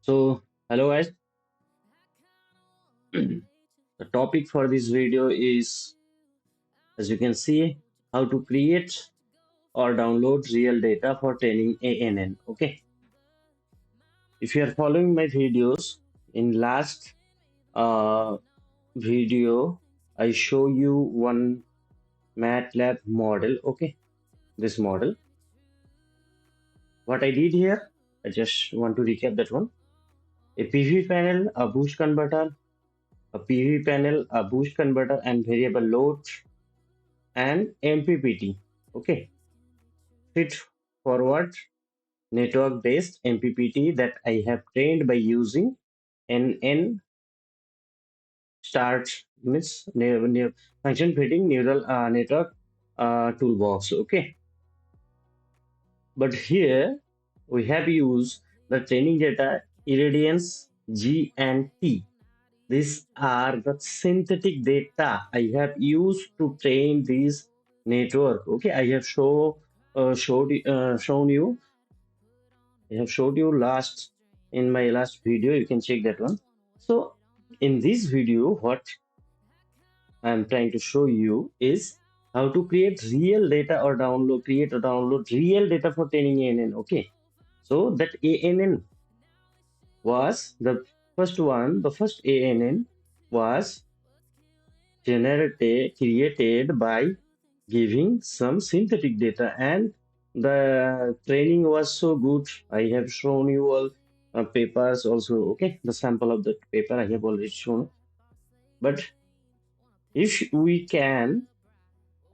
So, hello guys. The topic for this video is, as you can see, how to create or download real data for training ANN. Okay. If you are following my videos, in last uh, video, I show you one MATLAB model. Okay. This model. What I did here, I just want to recap that one. A PV panel, a boost converter, a PV panel, a boost converter, and variable load and MPPT. Okay, feed forward network based MPPT that I have trained by using ANN start means function fitting neural network toolbox. Okay, but here we have used the training data irradiance G and T. These are the synthetic data I have used to train this network. Okay, I have shown you. I have showed you in my last video. You can check that one. So in this video, what I am trying to show you is how to create real data or create or download real data for training ANN. Okay, so that ANN was the first one. The first ANN was created by giving some synthetic data, and the training was so good. I have shown you all papers also. Okay, the sample of the paper I have already shown. But if we can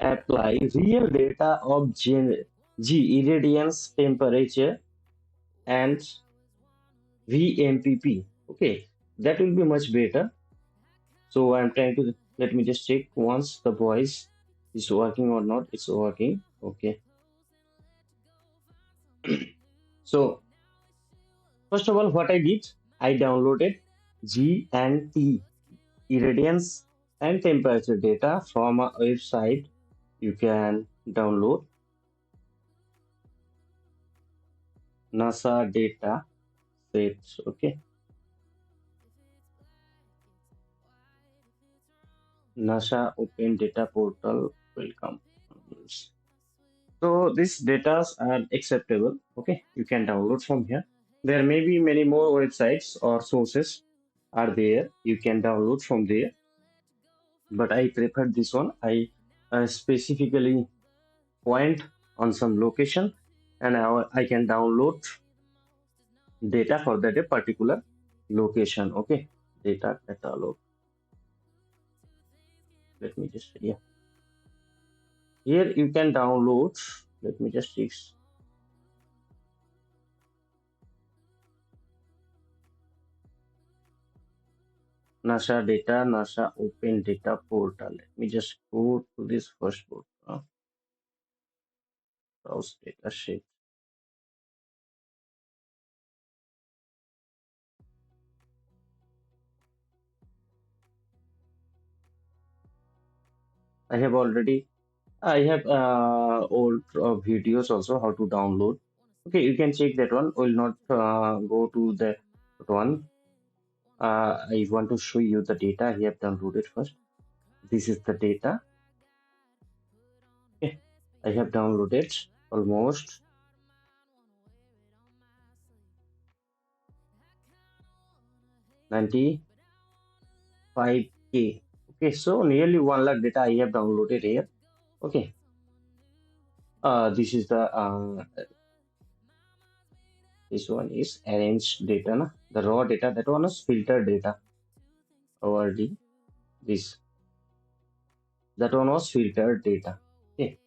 apply real data of G irradiance temperature and Vmpp, okay, that will be much better. So I'm trying to, let me just check once the voice is working or not. It's working. Okay. So first of all, what I did, I downloaded G and T irradiance and temperature data from a website. You can download NASA data sets. Okay, NASA Open Data Portal. Welcome. So these data are acceptable. Okay, you can download from here. There may be many more websites or sources are there. You can download from there, but I prefer this one. I specifically point on some location, and I can download data for that a particular location. Okay, data catalog. Let me just, yeah, here you can download. Let me just fix. NASA data, NASA Open Data Portal. Let me just go to this first portal. Browse data sheet. I have old videos also how to download. Okay, you can check that one. Will not go to that one. I want to show you the data I have downloaded first. This is the data. Okay, I have downloaded almost 95K. Okay, so nearly 1 lakh data I have downloaded here. Okay, this is the this one is arranged data, na? The raw data. That one is filtered data. ORD. This, that one was filtered data. Okay,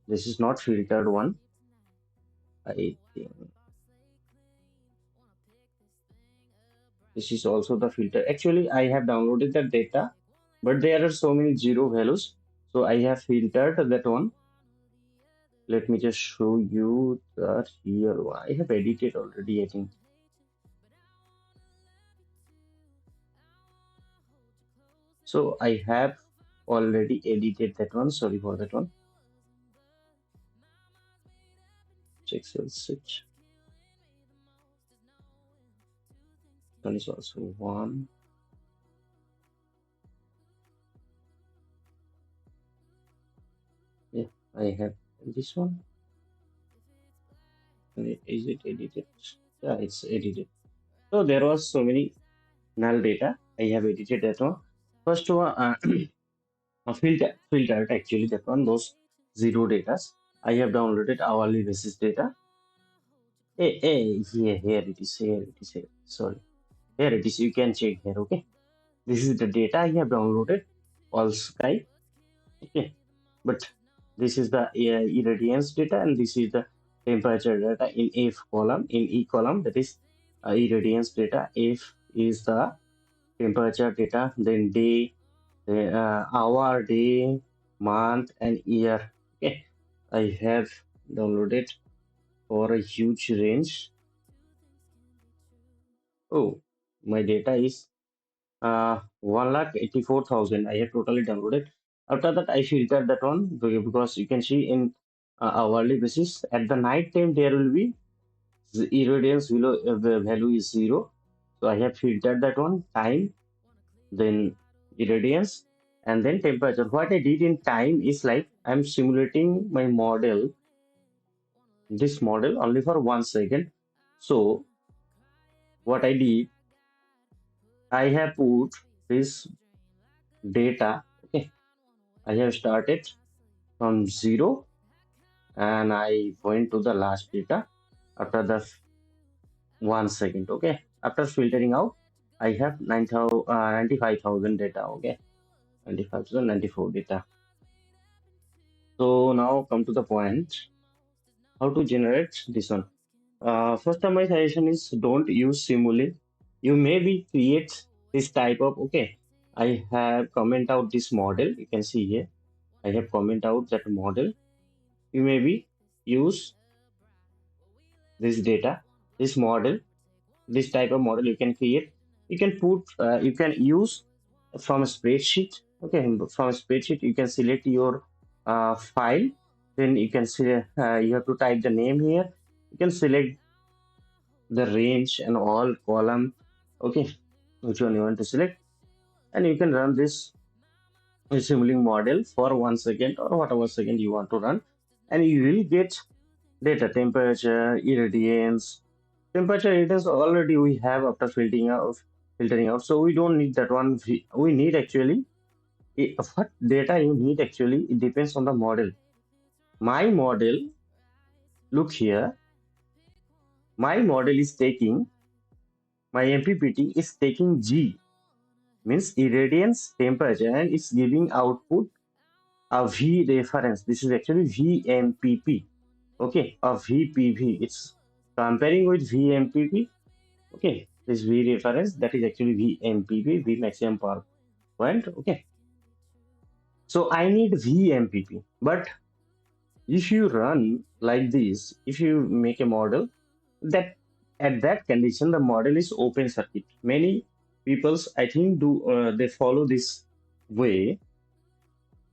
this is not filtered one. I think this is also the filter. Actually, I have downloaded that data, but there are so many zero values, so I have filtered that one. Let me just show you the real one. I have edited already, I think. So I have already edited that one. Sorry for that one. Excel switch. one is also 1. Yeah, I have this one. Is it edited? Yeah, it's edited. So there was so many null data. I have edited that one. First one, filtered actually that one, those zero data. I have downloaded hourly basis data. Here it is, here it is, here. Sorry, here it is. You can check here, okay? This is the data I have downloaded, all sky, okay? But this is the irradiance data, and this is the temperature data in F column. In E column, that is irradiance data. F is the temperature data, then day, hour, day, month, and year. Okay, I have downloaded for a huge range. Oh, my data is 1,84,000. I have totally downloaded. After that, I filtered that one because you can see in hourly basis at the night time there will be the irradiance value is 0. So I have filtered that one time, then irradiance, and then temperature. What I did in time is like I'm simulating my model, this model only for 1 second. So what I did, I have put this data. Okay, I have started from 0 and I went to the last data after the 1 second. Okay, after filtering out, I have 95,000 data. Okay, 95,094 data. So now come to the point, how to generate this one. First of my suggestion is don't use simulink. You maybe create this type of, okay, I have comment out this model. You can see here, I have comment out that model. You maybe use this data, this model, this type of model you can create. You can put, you can use from a spreadsheet. Okay, from a spreadsheet, you can select your file. Then you can see, you have to type the name here. You can select the range and all column. Okay, which one you want to select, and you can run this simulating model for 1 second or whatever second you want to run, and you will get data, temperature, irradiance. Temperature irradiance already we have after filtering out, so we don't need that one. We need actually what data you need actually, it depends on the model. My model, look here, my model is taking, my MPPT is taking G, means irradiance temperature, and it's giving output a V reference. This is actually Vmpp. Okay, a VPV. It's comparing with Vmpp. Okay, this V reference, that is actually Vmpp, V maximum power point. Okay, so I need Vmpp, but if you run like this, if you make a model that at that condition the model is open circuit. Many peoples, I think, do they follow this way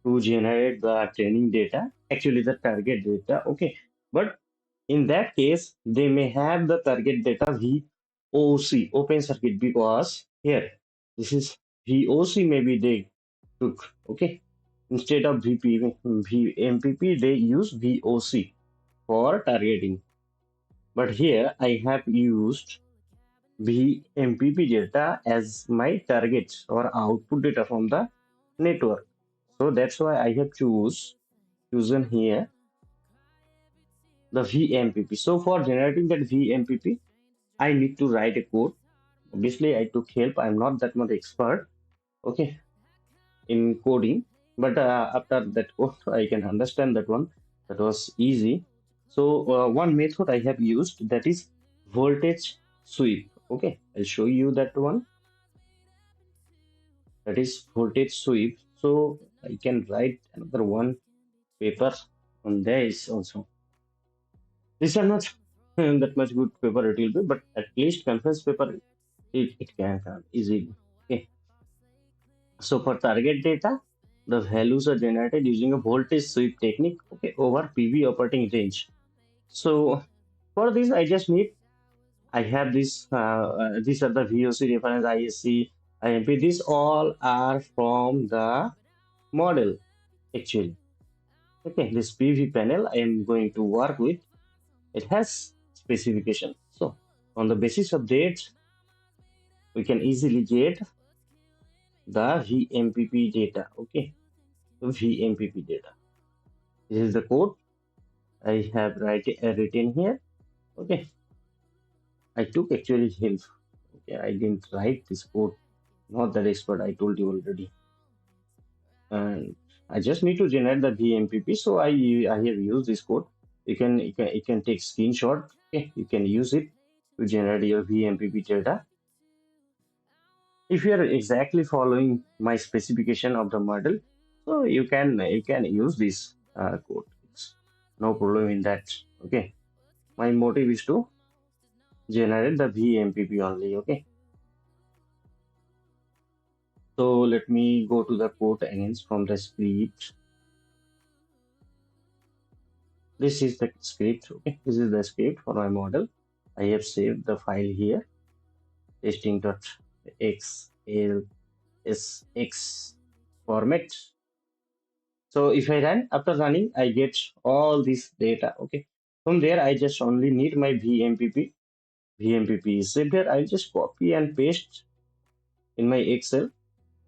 to generate the training data, actually the target data. Okay, but in that case they may have the target data VOC, open circuit, because here this is VOC, maybe they took. Okay, instead of VMPP they use VOC for targeting, but here I have used VMPP data as my target or output data from the network. So that's why I have chosen here the Vmpp. So for generating that Vmpp, I need to write a code. Obviously, I took help. I'm not that much expert, okay, in coding, but after that code, I can understand that one. That was easy. So one method I have used, that is voltage sweep. Okay, I'll show you that one. That is voltage sweep. So I can write another one paper on this also. These are not that much good paper it will be, but at least conference paper it can come easily. Okay. So for target data, the values are generated using a voltage sweep technique, okay, over PV operating range. So for this, I have this, these are the VOC reference, ISC, IMP. These all are from the model actually. Okay, this PV panel I am going to work with, it has specification. So on the basis of that, we can easily get the VMPP data. Okay, so VMPP data. This is the code I have written here. Okay, I took actually help. Okay, I didn't write this code. Not that expert. I told you already. And I just need to generate the VMPP. So I have used this code. You can take screenshot. Okay, you can use it to generate your VMPP data. If you are exactly following my specification of the model, so you can use this code. It's no problem in that. Okay, my motive is to generate the VMPP only. Okay, so let me go to the code again from the script. This is the script. Okay, this is the script for my model. I have saved the file here, testing.xlsx format. So if I run, after running, I get all this data. Okay, from there I just only need my VMPP. VMPP is saved here. I'll just copy and paste in my Excel.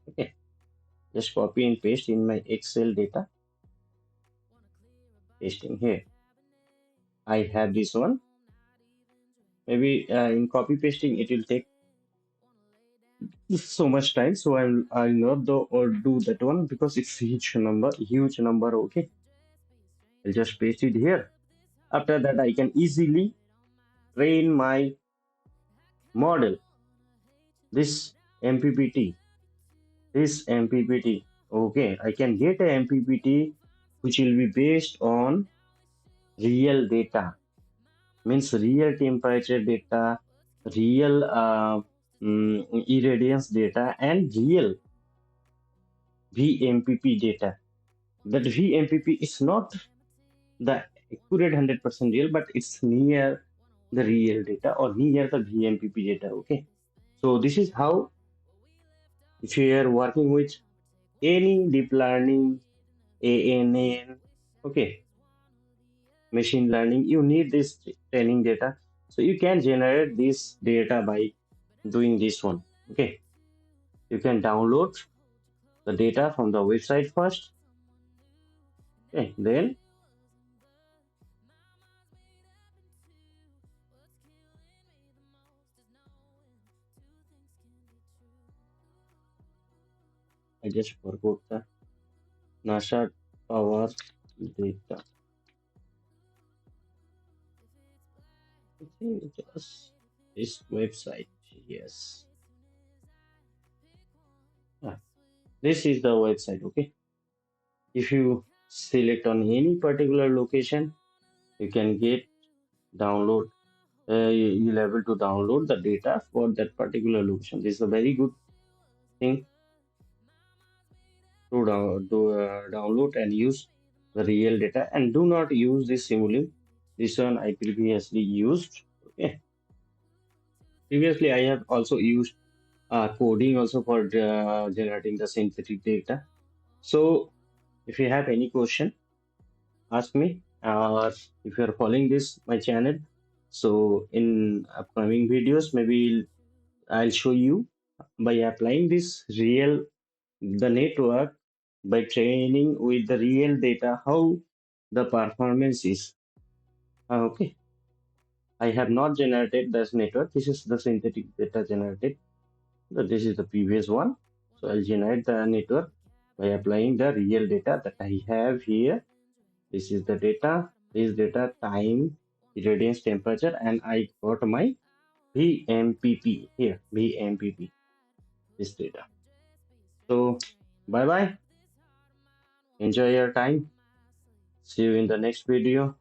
Okay, just copy and paste in my Excel data. Pasting here. I have this one. Maybe in copy pasting it will take so much time, so I'll not do or do that one because it's huge number. Okay, I'll just paste it here. After that, I can easily train my model. This MPPT, this MPPT. Okay, I can get a MPPT which will be based on real data, means real temperature data, real irradiance data, and real VMPP data. That VMPP is not the accurate 100% real, but it's near the real data or near the VMPP data. Okay, so this is how, if you are working with any deep learning, ANN, okay, machine learning, you need this training data. So you can generate this data by doing this one. Okay, you can download the data from the website first. Okay, then I just forgot the NASA power data. I think it was this website. Yes. This is the website. Okay. If you select on any particular location, you can get download. You'll able to download the data for that particular location. This is a very good thing to download and use the real data, and do not use this simulink. This one I previously used. Okay. Previously, I have also used coding also for generating the synthetic data. So if you have any question, ask me, or if you are following this my channel, so in upcoming videos maybe I'll show you by applying this real the network, by training with the real data, how the performance is. Okay, I have not generated this network. This is the synthetic data generated. So this is the previous one. So I'll generate the network by applying the real data that I have here. This is the data, this data, time, irradiance, temperature, and I got my VMPP here, VMPP, this data. So bye bye, enjoy your time. See you in the next video.